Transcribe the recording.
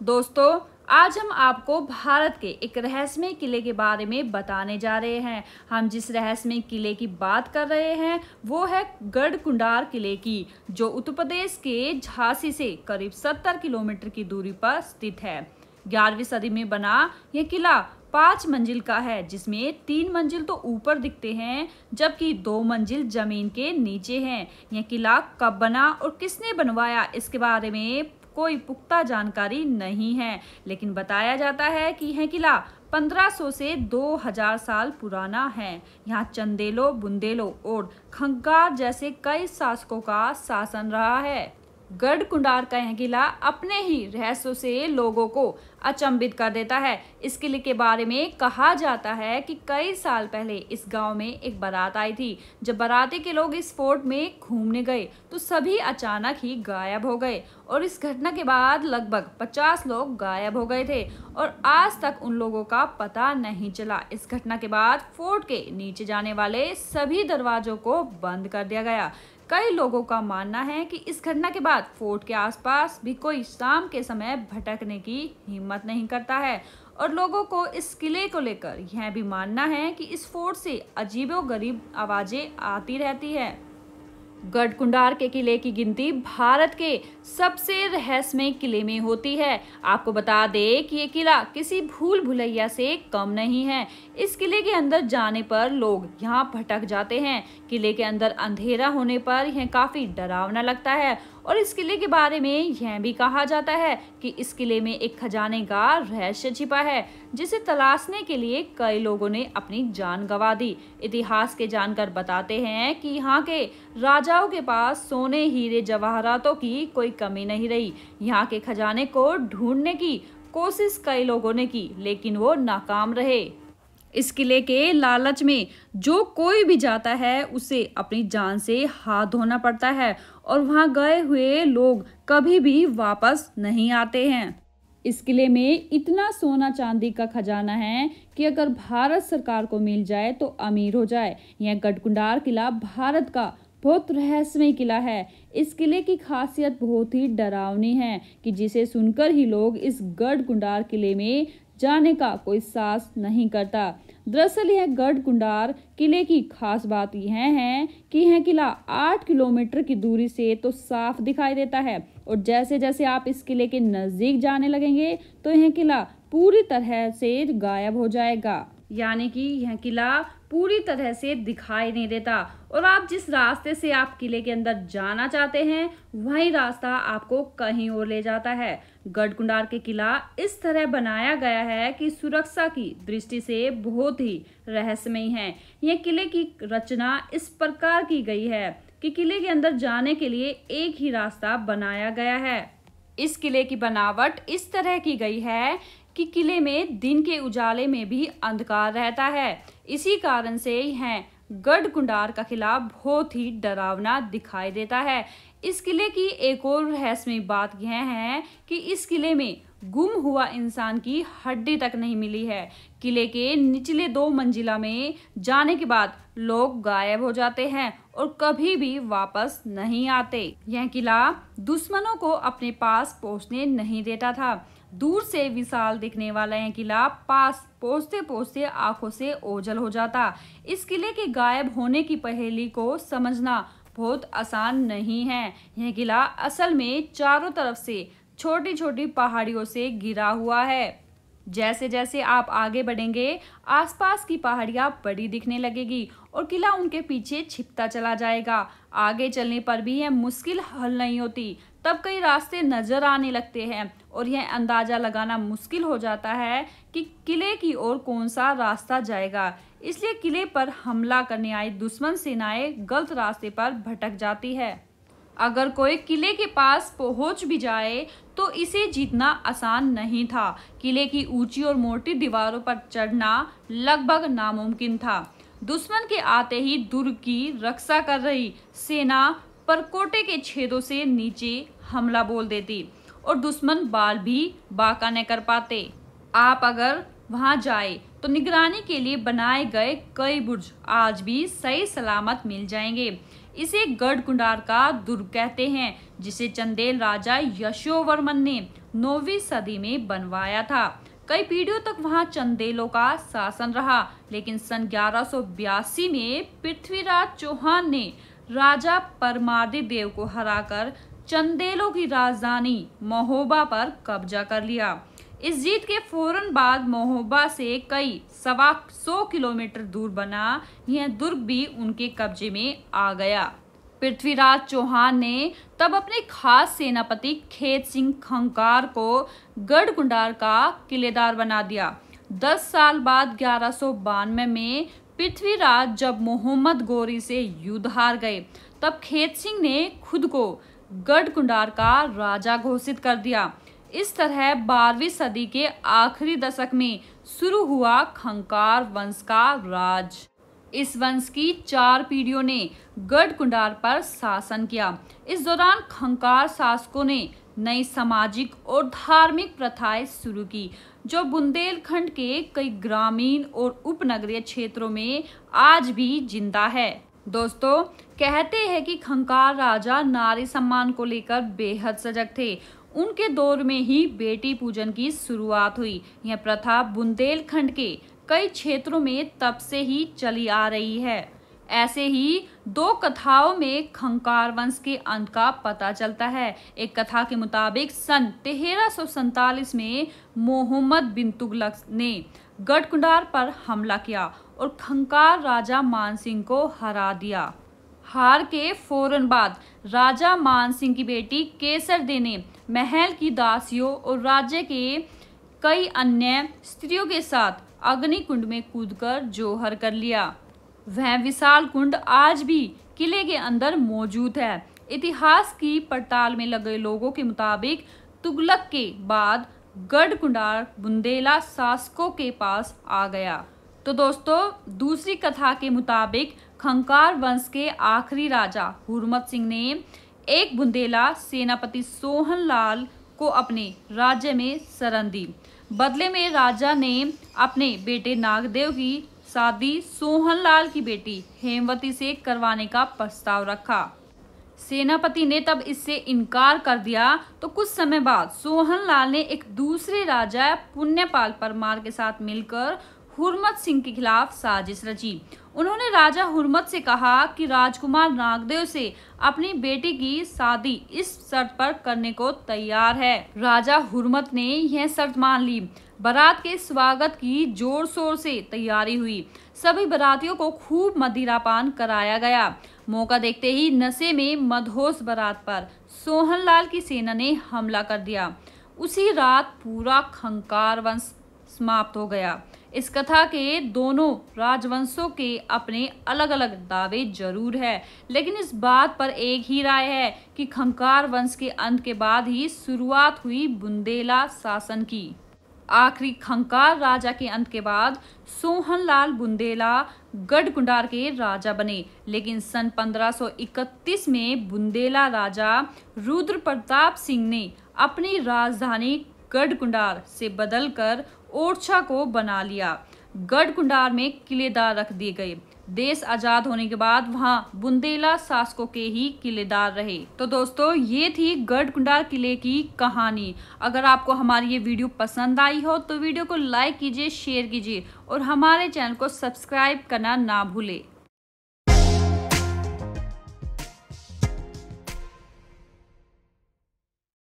दोस्तों, आज हम आपको भारत के एक रहस्यमय किले के बारे में बताने जा रहे हैं। हम जिस रहस्यमय किले की बात कर रहे हैं वो है गढ़कुंडार किले की, जो उत्तर प्रदेश के झांसी से करीब 70 किलोमीटर की दूरी पर स्थित है। 11वीं सदी में बना यह किला 5 मंजिल का है, जिसमें 3 मंजिल तो ऊपर दिखते हैं जबकि 2 मंजिल जमीन के नीचे हैं। यह किला कब बना और किसने बनवाया, इसके बारे में कोई पुख्ता जानकारी नहीं है, लेकिन बताया जाता है कि यह किला 1500 से 2000 साल पुराना है। यहाँ चंदेलों, बुंदेलों और खंगार जैसे कई शासकों का शासन रहा है। गढ़कुंडार का यह किला अपने ही रहस्यों से लोगों को अचंभित कर देता है। इस किले के बारे में कहा जाता है कि कई साल पहले इस गांव में एक बारात आई थी। जब बाराती के लोग इस फोर्ट में घूमने गए तो सभी अचानक ही गायब हो गए और इस घटना के बाद लगभग 50 लोग गायब हो गए थे और आज तक उन लोगों का पता नहीं चला। इस घटना के बाद फोर्ट के नीचे जाने वाले सभी दरवाजों को बंद कर दिया गया। कई लोगों का मानना है कि इस घटना के बाद फोर्ट के आसपास भी कोई शाम के समय भटकने की हिम्मत नहीं करता है और लोगों को इस किले को लेकर यह भी मानना है कि इस फोर्ट से अजीबोगरीब आवाजें आती रहती है। गढ़कुंडार के किले की गिनती भारत के सबसे रहस्यमय किले में होती है। आपको बता दें कि ये किला किसी भूल भुलैया से कम नहीं है। इस किले के अंदर जाने पर लोग यहाँ भटक जाते हैं। किले के अंदर अंधेरा होने पर यह काफी डरावना लगता है और इस किले के बारे में यह भी कहा जाता है कि इस किले में एक खजाने का रहस्य छिपा है, जिसे तलाशने के लिए कई लोगों ने अपनी जान गंवा दी। इतिहास के जानकार बताते हैं कि यहाँ के राजाओं के पास सोने, हीरे, जवाहरातों की कोई कमी नहीं रही। यहाँ के खजाने को ढूंढने की कोशिश कई लोगों ने की, लेकिन वो नाकाम रहे। इस किले के लालच में जो कोई भी जाता है उसे अपनी जान से हाथ धोना पड़ता है और वहां गए हुए लोग कभी भी वापस नहीं आते हैं। इस किले में इतना सोना चांदी का खजाना है कि अगर भारत सरकार को मिल जाए तो अमीर हो जाए। यह गढ़कुंडार किला भारत का बहुत रहस्यमय किला है। इस किले की खासियत बहुत ही डरावनी है कि जिसे सुनकर ही लोग इस गढ़कुंडार किले में जाने का कोई साहस नहीं करता। दरअसल यह गढ़कुंडार किले की खास बात यह है कि यह किला 8 किलोमीटर की दूरी से तो साफ दिखाई देता है और जैसे जैसे आप इस किले के नजदीक जाने लगेंगे तो यह किला पूरी तरह से गायब हो जाएगा, यानी कि यह किला पूरी तरह से दिखाई नहीं देता और आप जिस रास्ते से आप किले के अंदर जाना चाहते हैं वही रास्ता आपको कहीं और ले जाता है। गढ़कुंडार के किला इस तरह बनाया गया है कि सुरक्षा की दृष्टि से बहुत ही रहस्यमय है। यह किले की रचना इस प्रकार की गई है कि किले के अंदर जाने के लिए एक ही रास्ता बनाया गया है। इस किले की बनावट इस तरह की गई है कि किले में दिन के उजाले में भी अंधकार रहता है। इसी कारण से यह गढ़कुंडार का किला बहुत ही डरावना दिखाई देता है। इस किले की एक और रहस्यमय बात यह है कि इस किले में गुम हुआ इंसान की हड्डी तक नहीं मिली है। किले के निचले 2 मंजिला में जाने के बाद लोग गायब हो जाते हैं और कभी भी वापस नहीं आते। यह किला दुश्मनों को अपने पास पहुंचने नहीं देता था। दूर से विशाल दिखने वाला यह किला पास पहुंचते पहुंचते आंखों से ओझल हो जाता। इस किले के गायब होने की पहेली को समझना बहुत आसान नहीं है। यह किला असल में चारों तरफ से छोटी छोटी पहाड़ियों से घिरा हुआ है। जैसे जैसे आप आगे बढ़ेंगे आसपास की पहाड़ियां बड़ी दिखने लगेगी और किला उनके पीछे छिपता चला जाएगा। आगे चलने पर भी यह मुश्किल हल नहीं होती। तब कई रास्ते नजर आने लगते हैं और यह अंदाजा लगाना मुश्किल हो जाता है कि किले की ओर कौन सा रास्ता जाएगा। इसलिए किले पर हमला करने आई दुश्मन सेनाएं गलत रास्ते पर भटक जाती है। अगर कोई किले के पास पहुंच भी जाए तो इसे जीतना आसान नहीं था। किले की ऊंची और मोटी दीवारों पर चढ़ना लगभग नामुमकिन था। दुश्मन के आते ही दुर्ग की रक्षा कर रही सेना परकोटे के छेदों से नीचे हमला बोल देती और दुश्मन बाल भी बाका न कर पाते। आप अगर वहां जाए तो निगरानी के लिए बनाए गए कई बुर्ज आज भी सही सलामत मिल जाएंगे। इसे गढ़कुंडार का दुर्ग कहते हैं, जिसे चंदेल राजा यशोवर्मन ने 9वीं सदी में बनवाया था। कई पीढ़ियों तक वहां चंदेलों का शासन रहा, लेकिन सन 1182 में पृथ्वीराज चौहान ने राजा परमादित्य देव को हराकर चंदेलों की राजधानी महोबा पर कब्जा कर लिया। इस जीत के फौरन बाद महोबा से कई 125 किलोमीटर दूर बना यह दुर्ग भी उनके कब्जे में आ गया। पृथ्वीराज चौहान ने तब अपने खास सेनापति खेत सिंह खंकार को गढ़कुंडार का किलेदार बना दिया। 10 साल बाद 1192 में पृथ्वीराज जब मोहम्मद गोरी से युद्ध हार गए, तब खेत सिंह ने खुद को गढ़कुंडार का राजा घोषित कर दिया। इस तरह 12वीं सदी के आखिरी दशक में शुरू हुआ खंकार वंश का राज। इस वंश की 4 पीढ़ियों ने गढ़कुंडार पर शासन किया। इस दौरान खंकार शासकों ने नई सामाजिक और धार्मिक प्रथाएं शुरू की, जो बुंदेलखंड के कई ग्रामीण और उपनगरीय क्षेत्रों में आज भी जिंदा है। दोस्तों, कहते हैं कि खंकार राजा नारी सम्मान को लेकर बेहद सजग थे। उनके दौर में ही बेटी पूजन की शुरुआत हुई। यह प्रथा बुंदेलखंड के कई क्षेत्रों में तब से ही चली आ रही है। ऐसे ही 2 कथाओं में खंकार वंश के अंत का पता चलता है। एक कथा के मुताबिक सन 1347 में मोहम्मद बिन तुगलक ने गढ़कुंडार पर हमला किया और खंकार राजा मानसिंह को हरा दिया। हार के फौरन बाद राजा मानसिंह की बेटी केसर दे ने महल की दासियों और राज्य के कई अन्य स्त्रियों के साथ अग्नि कुंड में कूदकर जौहर कर लिया। वह विशाल कुंड आज भी किले के अंदर मौजूद है। इतिहास की पड़ताल में लगे लोगों के मुताबिक तुगलक के बाद गढ़कुंडार बुंदेला शासकों के पास आ गया। तो दोस्तों, दूसरी कथा के मुताबिक खंकार वंश के आखिरी राजा हुरमत सिंह ने एक बुंदेला सेनापति सोहन लाल को अपने राज्य में शरण दी। बदले में राजा ने अपने बेटे नागदेव की शादी सोहन लाल की बेटी हेमवती से करवाने का प्रस्ताव रखा। सेनापति ने तब इससे इनकार कर दिया, तो कुछ समय बाद सोहन लाल ने एक दूसरे राजा पुण्यपाल परमार के साथ मिलकर हुरमत सिंह के खिलाफ साजिश रची। उन्होंने राजा हुरमत से कहा कि राजकुमार नागदेव से अपनी बेटी की शादी इस शर्त पर करने को तैयार है। राजा हुरमत ने यह शर्त मान ली। बारात के स्वागत की जोर शोर से तैयारी हुई। सभी बारातियों को खूब मदिरापान कराया गया। मौका देखते ही नशे में मदहोश बारात पर सोहन लाल की सेना ने हमला कर दिया। उसी रात पूरा खंकार वंश समाप्त हो गया। इस कथा के दोनों राजवंशों के अपने अलग अलग दावे जरूर है, लेकिन इस बात पर एक ही राय है कि खंकार वंश के अंत के बाद ही शुरुआत हुई बुंदेला शासन की। आखिरी खंकार राजा के अंत के बाद सोहन लाल बुंदेला गढ़कुंडार के राजा बने, लेकिन सन 1531 में बुंदेला राजा रुद्र प्रताप सिंह ने अपनी राजधानी गढ़कुंडार से बदलकर ओरछा को बना लिया। गढ़कुंडार में किलेदार रख दिए गए। देश आजाद होने के बाद वहां बुंदेला शासकों के ही किलेदार रहे। तो दोस्तों, ये थी गढ़कुंडार किले की कहानी। अगर आपको हमारी ये वीडियो पसंद आई हो तो वीडियो को लाइक कीजिए, शेयर कीजिए और हमारे चैनल को सब्सक्राइब करना ना भूले।